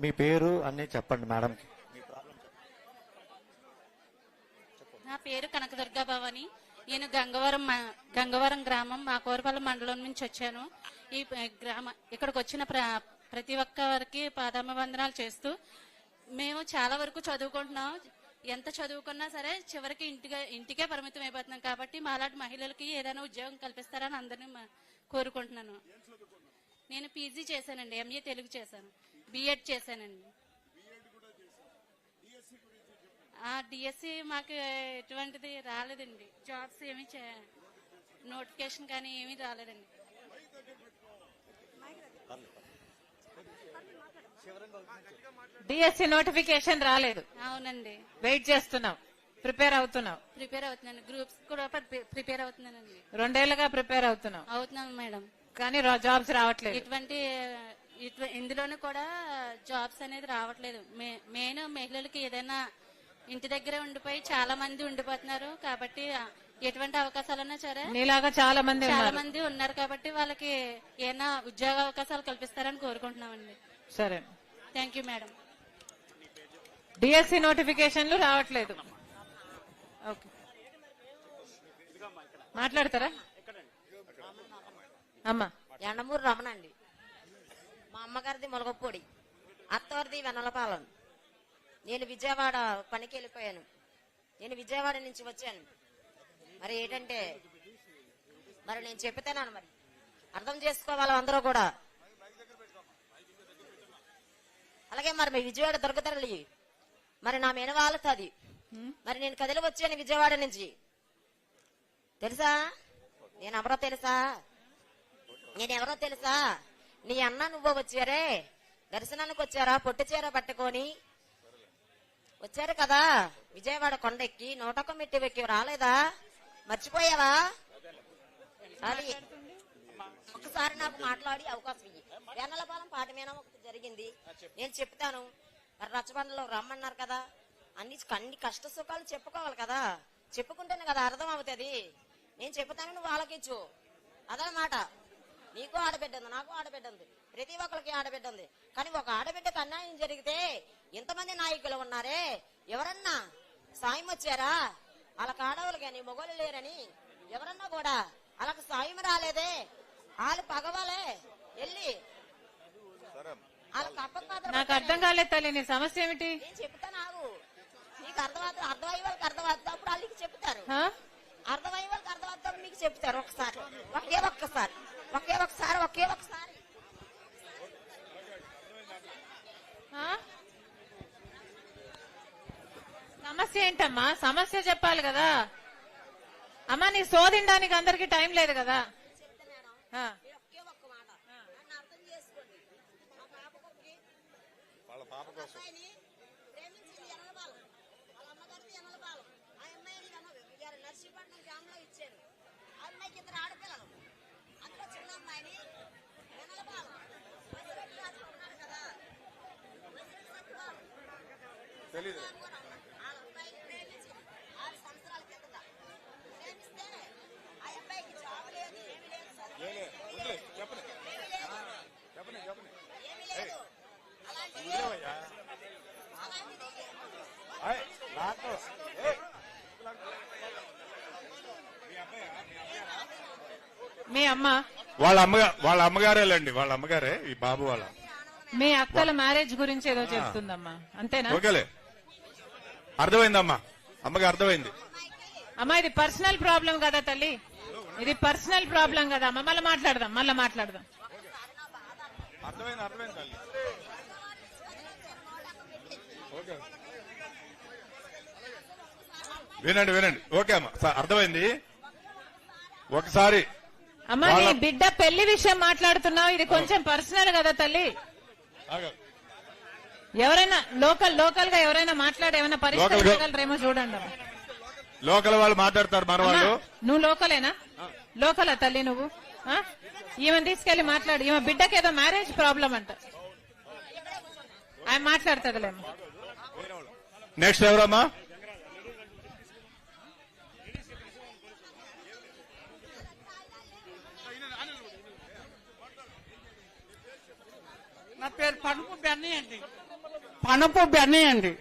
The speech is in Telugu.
మీ పేరు అన్ని చెప్పండి మేడంకి. నా పేరు కనకదుర్గా భవాని. నేను గంగవరం గ్రామం మాకోరపల్లి మండలం నుంచి వచ్చాను. ఈ ఇక్కడికి వచ్చిన ప్రతి ఒక్కరికి పాదాభివందనాలు చేస్తూ, మేము చాలా వరకు చదువుకుంటున్నాం. ఎంత చదువుకున్నా సరే చివరికి ఇంటికే పరిమితం అయిపోతున్నాం. కాబట్టి మాలాంటి మహిళలకి ఏదైనా ఉద్యోగం కల్పిస్తారని అందరినీ కోరుకుంటున్నాను. నేను పీజీ చేశానండి, ఎంఏ తెలుగు చేశాను, బిఎడ్ చేశానండి. డిఎస్సి మాకు ఎటువంటిది రాలేదండి. జాబ్స్ ఏమి నోటిఫికేషన్ కానీ ఏమీ రాలేదండి. డిఎస్సి నోటిఫికేషన్ రాలేదు. అవునండి. వెయిట్ చేస్తున్నాం, ప్రిపేర్ అవుతున్నాను. గ్రూప్స్ కూడా ప్రిపేర్ అవుతున్నానండి. 2 ఏళ్లుగా ప్రిపేర్ అవుతున్నాను మేడం. కానీ జాబ్స్ రావట్లేదు. ఇందులోనూ కూడా జాబ్స్ అనేది రావట్లేదు. మెయిన్ మహిళలకి ఏదైనా ఇంటి దగ్గరే ఉండిపోయి చాలా మంది ఉండిపోతున్నారు. కాబట్టి ఎటువంటి అవకాశాలన్నా సరే నీలాగా చాలా మంది ఉన్నారు. కాబట్టి వాళ్ళకి ఏమైనా ఉద్యోగ అవకాశాలు కల్పిస్తారని కోరుకుంటున్నామండి. సరే, థ్యాంక్ యూ మేడం. డిఎస్సి నోటిఫికేషన్లు రావట్లేదు. ఓకే, మాట్లాడతారా అమ్మా? ఎండమూరు రమణ అండి. మా అమ్మగారిది ములగపొడి, అత్తవారిది వెన్నలపాలెం. నేను విజయవాడ పనికి వెళ్ళిపోయాను. నేను విజయవాడ నుంచి వచ్చాను. మరి ఏంటంటే మరి నేను చెప్తాను, మరి అర్థం చేసుకోవాలి అందరూ కూడా. అలాగే మరి విజయవాడ దొరకతరలి మరి నా మెనవాళ్ళది. మరి నేను కదిలి వచ్చాను విజయవాడ నుంచి. తెలుసా నేనెవరో తెలుసా? నీ అన్న నువ్వు వచ్చారే, దర్శనానికి వచ్చారా, పొట్టి చీర పట్టుకొని వచ్చారు కదా విజయవాడ కొండెక్కి. 101 మెట్టు ఎక్కి రాలేదా? మర్చిపోయావా? అది ఒకసారి నాకు మాట్లాడి అవకాశం ఇయ్యి. వెన్నలపాలెం పాఠమేనా ఒకటి జరిగింది, నేను చెప్తాను. మరి రచ్చబండలో రమ్మన్నారు కదా, అన్ని కష్ట సుఖాలు చెప్పుకోవాలి కదా. చెప్పుకుంటేనే కదా అర్థం అవుతుంది. నేను చెప్తాను, నువ్వు ఆలకించు. అదనమాట. నీకు ఆడబిడ్డ ఉంది, నాకు ఆడబిడ్డ ఉంది, ప్రతి ఒక్కరికి ఆడబిడ్డ ఉంది. కానీ ఒక ఆడబిడ్డకు అన్యాయం జరిగితే ఎంతమంది నాయకులు ఉన్నారే, ఎవరన్నా సాయం వచ్చారా? వాళ్ళకి ఆడవాళ్ళు కానీ మొగోళ్ళు లేరని ఎవరన్నా కూడా వాళ్ళకి సాయం రాలేదే. వాళ్ళు పగవాలే వెళ్ళి వాళ్ళకి నాకు అర్థం కాలేదు తల్లి, నీ సమస్య ఏమిటి? నేను చెప్తాను, ఆగు. నీకు అర్థమయ్యే వాళ్ళకి అర్థమవుతుంది, అప్పుడు వాళ్ళకి చెప్తారు. అర్థమయ్యే వాళ్ళకి అర్థమవుతాం, మీకు చెప్తారు. ఒకే ఒక్కసారి సమస్య ఏంటమ్మా? సమస్య చెప్పాలి కదా అమ్మా. నీ శోధించడానికి అందరికి టైం లేదు కదా. మీ అమ్మ వాళ్ళ అమ్మగారేలండి, వాళ్ళ అమ్మగారే ఈ బాబు వాళ్ళ. మీ అక్కల మ్యారేజ్ గురించి ఏదో చెప్తుందమ్మా, అంతేనా? ఓకేలే, అర్థమైందమ్మా, అమ్మకి అర్థమైంది. అమ్మా ఇది పర్సనల్ ప్రాబ్లం కదా తల్లి, ఇది పర్సనల్ ప్రాబ్లం కదా అమ్మా. మళ్ళీ మాట్లాడదాం. అర్థమైంది తల్లి. వినండి. ఓకే అమ్మా, అర్థమైంది. ఒకసారి అమ్మా నీ బిడ్డ పెళ్లి విషయం మాట్లాడుతున్నావు, ఇది కొంచెం పర్సనల్ కదా తల్లి. ఎవరైనా లోకల్ గా ఎవరైనా మాట్లాడి ఏమైనా పరిష్కరించగలరేమో చూడండి. లోకల్ వాళ్ళు మాట్లాడతారు మన వాళ్ళు. నువ్వు లోకలా తల్లి నువ్వు? ఈమెను తీసుకెళ్లి మాట్లాడు. ఈమె బిడ్డకి ఏదో మ్యారేజ్ ప్రాబ్లం అంట, ఆయన మాట్లాడుతుందిలేమో. నెక్స్ట్ ఎవరమ్మా? నా పేరు పనుపు బెన్నీ అండి. పనుపు బెన్నీ అండి.